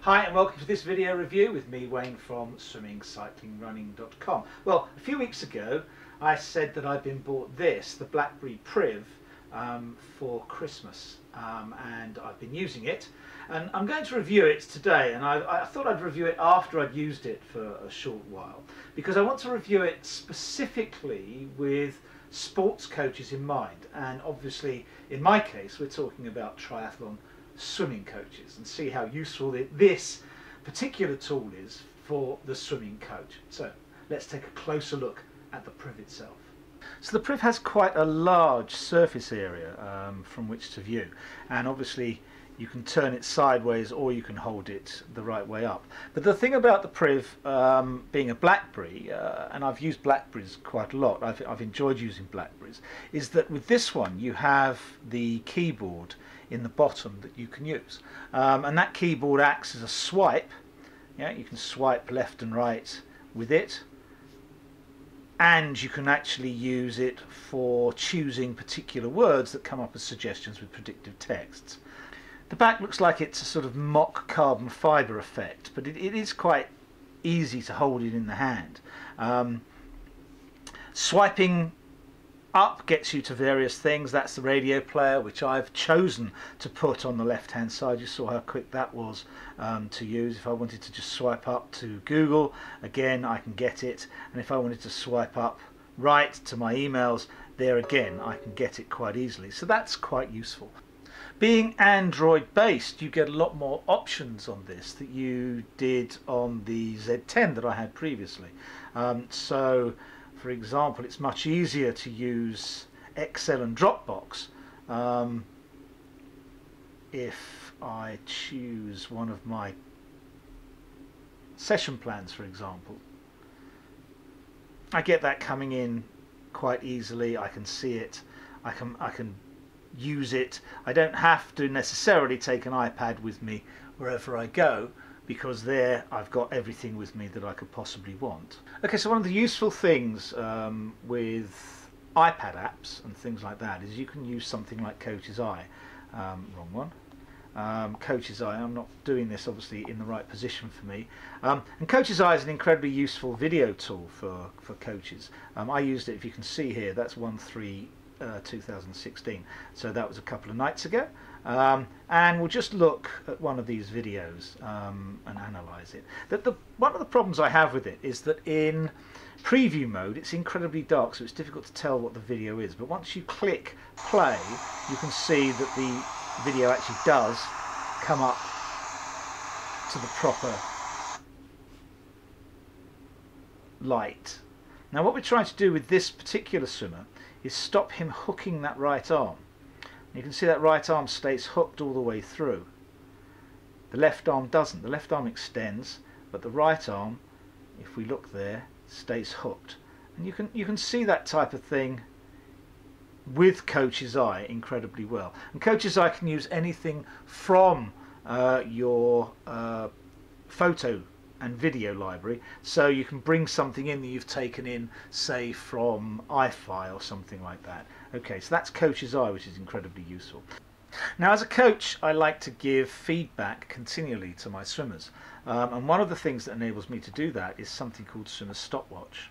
Hi and welcome to this video review with me, Wayne, from SwimCycleRunCoach. Well, a few weeks ago I said that I'd been bought this, the Blackberry Priv, for Christmas, and I've been using it, and I'm going to review it today. And I thought I'd review it after I'd used it for a short while, because I want to review it specifically with sports coaches in mind, and obviously in my case we're talking about triathlon swimming coaches, and see how useful this particular tool is for the swimming coach. So let's take a closer look at the Priv itself. So the Priv has quite a large surface area from which to view, and obviously you can turn it sideways or you can hold it the right way up. But the thing about the Priv being a Blackberry, and I've used Blackberries quite a lot, I've enjoyed using Blackberries, is that with this one you have the keyboard in the bottom that you can use, and that keyboard acts as a swipe. You can swipe left and right with it, and you can actually use it for choosing particular words that come up as suggestions with predictive texts. The back looks like it's a sort of mock carbon fibre effect, but it is quite easy to hold it in the hand. Swiping up gets you to various things. That's the radio player, which I've chosen to put on the left hand side. You saw how quick that was to use. If I wanted to just swipe up to Google, again I can get it, and if I wanted to swipe up right to my emails, there again I can get it quite easily. So that's quite useful. Being Android based, you get a lot more options on this that you did on the Z10 that I had previously. So for example, it's much easier to use Excel and Dropbox if I choose one of my session plans, for example. I get that coming in quite easily. I can see it. I can use it. I don't have to necessarily take an iPad with me wherever I go, because there I've got everything with me that I could possibly want. Okay, so one of the useful things with iPad apps and things like that is you can use something like Coach's Eye. Wrong one. Coach's Eye, I'm not doing this obviously in the right position for me. And Coach's Eye is an incredibly useful video tool for coaches. I used it, if you can see here, that's 1/3/2016, so that was a couple of nights ago. And we'll just look at one of these videos and analyze it. One of the problems I have with it is that in preview mode it's incredibly dark, so it's difficult to tell what the video is, but once you click play you can see that the video actually does come up to the proper light. Now what we're trying to do with this particular swimmer is stop him hooking that right arm. You can see that right arm stays hooked all the way through. The left arm doesn't. The left arm extends, but the right arm, if we look there, stays hooked. And you can see that type of thing with Coach's Eye incredibly well. And Coach's Eye can use anything from your photo and video library, so you can bring something in that you've taken in, say from iFi or something like that. Okay, so that's Coach's Eye, which is incredibly useful. Now as a coach I like to give feedback continually to my swimmers, and one of the things that enables me to do that is something called Swimmer's Stopwatch.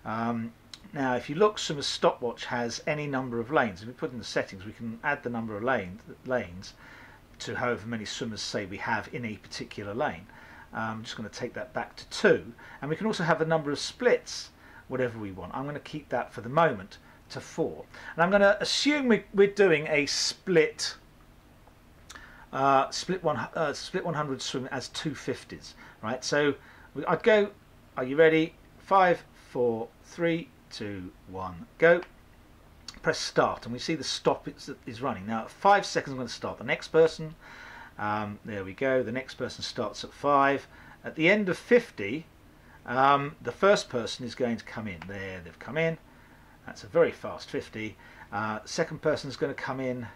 Now if you look, Swimmer's Stopwatch has any number of lanes. If we put in the settings we can add the number of lanes to however many swimmers say we have in a particular lane. I'm just going to take that back to 2, and we can also have the number of splits, whatever we want. I'm going to keep that for the moment to 4, and I'm going to assume we're doing a split 100 swim as 250s, right? So I'd go, are you ready? 5, 4, 3, 2, 1, go. Press start, and we see the stop is running. Now at 5 seconds I'm going to start. The next person, there we go, the next person starts at 5. At the end of 50, the first person is going to come in. There, they've come in. That's a very fast 50. Second person is going to come in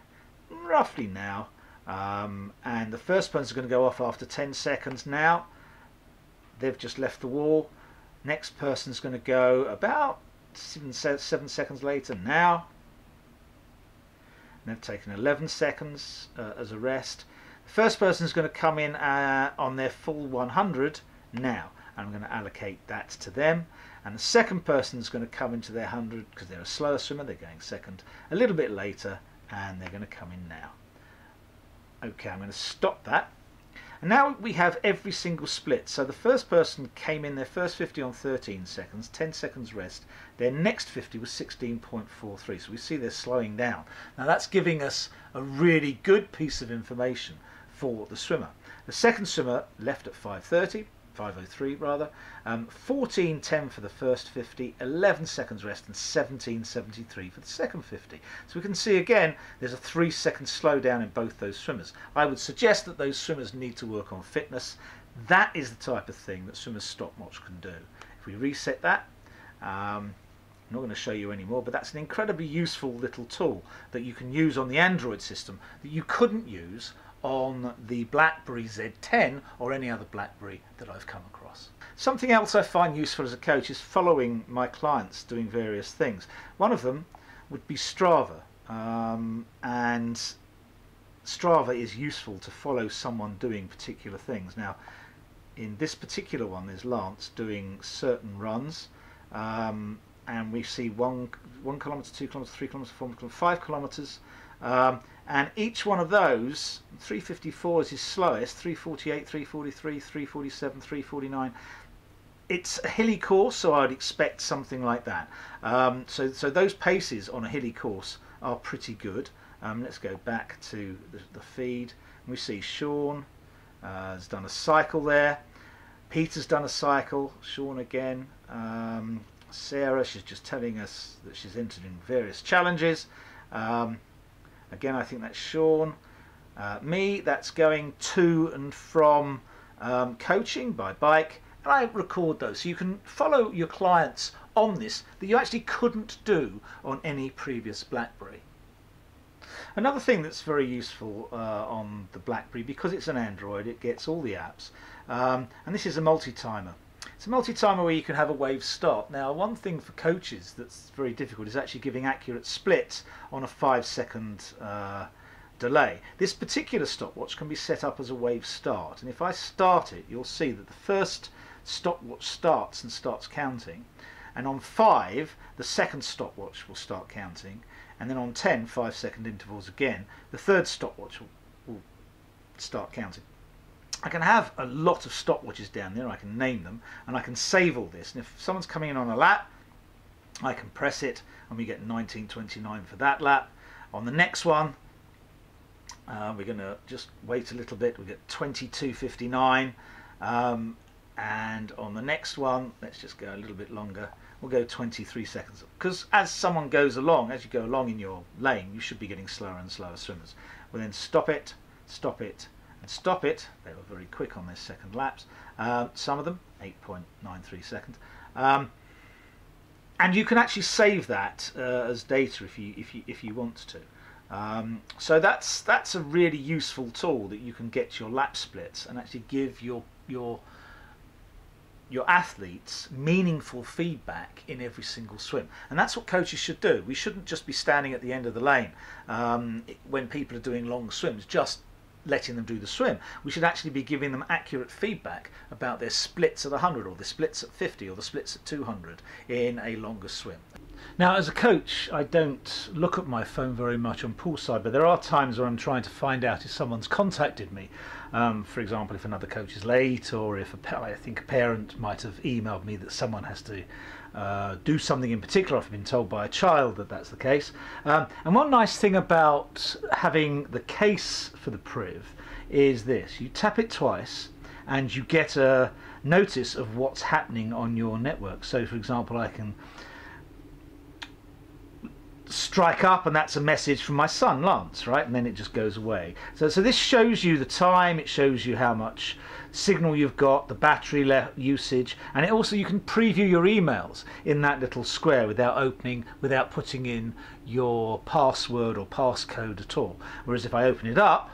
roughly now, and the first person is going to go off after 10 seconds now. They've just left the wall. Next person is going to go about 7 seconds later now. And they've taken 11 seconds as a rest. The first person is going to come in on their full 100 now. I'm going to allocate that to them. And the second person is going to come into their 100 because they're a slower swimmer, they're going second a little bit later, and they're going to come in now. Okay, I'm going to stop that. And now we have every single split. So the first person came in their first 50 on 13 seconds, 10 seconds rest. Their next 50 was 16.43. So we see they're slowing down. Now that's giving us a really good piece of information for the swimmer. The second swimmer left at 5:30. 5:03 rather, 14:10 for the first 50, 11 seconds rest, and 17:73 for the second 50. So we can see again there's a 3-second slowdown in both those swimmers. I would suggest that those swimmers need to work on fitness. That is the type of thing that swimmers' stopwatch can do. If we reset that, I'm not going to show you anymore, but that's an incredibly useful little tool that you can use on the Android system that you couldn't use on the Blackberry Z10 or any other Blackberry that I've come across. Something else I find useful as a coach is following my clients doing various things. One of them would be Strava, and Strava is useful to follow someone doing particular things. Now in this particular one there's Lance doing certain runs, and we see 1 kilometre, 2 kilometres, 3 kilometres, 4 kilometres, 5 kilometres, and each one of those, 3:54 is his slowest, 3:48, 3:43, 3:47, 3:49. It's a hilly course, so I'd expect something like that. So those paces on a hilly course are pretty good. Let's go back to the feed. We see Sean has done a cycle there. Peter's done a cycle. Sean again. Sarah, she's just telling us that she's entered in various challenges. Again, I think that's Sean. Me, that's going to and from coaching by bike. And I record those, so you can follow your clients on this that you actually couldn't do on any previous Blackberry. Another thing that's very useful on the Blackberry, because it's an Android, it gets all the apps, and this is a multi-timer. It's a multi-timer where you can have a wave start. Now one thing for coaches that's very difficult is actually giving accurate splits on a 5-second delay. This particular stopwatch can be set up as a wave start, and if I start it you'll see that the first stopwatch starts and starts counting, and on 5 the second stopwatch will start counting, and then on 10, 5-second intervals again, the third stopwatch will start counting. I can have a lot of stopwatches down there, I can name them, and I can save all this, and if someone's coming in on a lap I can press it and we get 19:29 for that lap. On the next one we're going to just wait a little bit, we get 22:59, and on the next one, let's just go a little bit longer, we'll go 23 seconds, because as someone goes along, as you go along in your lane, you should be getting slower and slower swimmers. We'll then stop it, and stop it. They were very quick on their second laps, some of them 8.93 seconds, and you can actually save that as data if you want to. So that's a really useful tool that you can get your lap splits and actually give your athletes meaningful feedback in every single swim. And that's what coaches should do. We shouldn't just be standing at the end of the lane when people are doing long swims, just letting them do the swim. We should actually be giving them accurate feedback about their splits at 100 or their splits at 50 or the splits at 200 in a longer swim. Now as a coach I don't look at my phone very much on poolside, but there are times where I'm trying to find out if someone's contacted me. For example, if another coach is late, or if I think a parent might have emailed me that someone has to do something in particular. I've been told by a child that that's the case. And one nice thing about having the case for the Priv is this: you tap it twice and you get a notice of what's happening on your network. So for example, I can strike up and that's a message from my son Lance, right, and then it just goes away. So this shows you the time, it shows you how much signal you've got, the battery usage, and it also, you can preview your emails in that little square without putting in your password or passcode at all. Whereas if I open it up,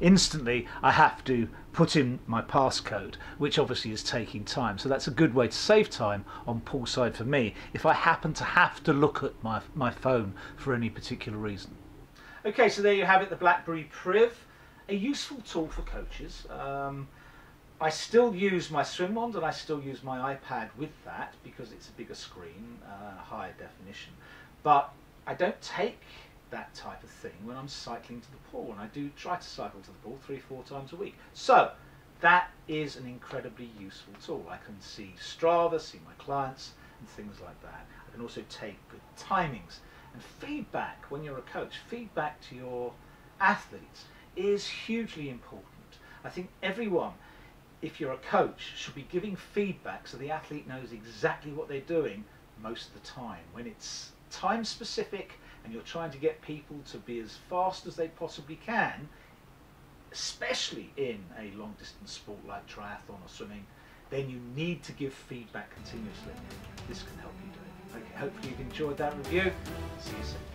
instantly I have to put in my passcode, which obviously is taking time. So that's a good way to save time on poolside for me if I happen to have to look at my phone for any particular reason. Okay, so there you have it, the Blackberry Priv. a useful tool for coaches. I still use my swim wand and I still use my iPad with that because it's a bigger screen, higher definition. But I don't take that type of thing when I'm cycling to the pool, and I do try to cycle to the pool 3-4 times a week. So that is an incredibly useful tool. I can see Strava, see my clients and things like that. I can also take good timings and feedback. When you're a coach, feedback to your athletes is hugely important. I think everyone, if you're a coach, should be giving feedback so the athlete knows exactly what they're doing most of the time. When it's time specific and you're trying to get people to be as fast as they possibly can, especially in a long distance sport like triathlon or swimming, then you need to give feedback continuously. This can help you do it. Okay, hopefully you've enjoyed that review. See you soon.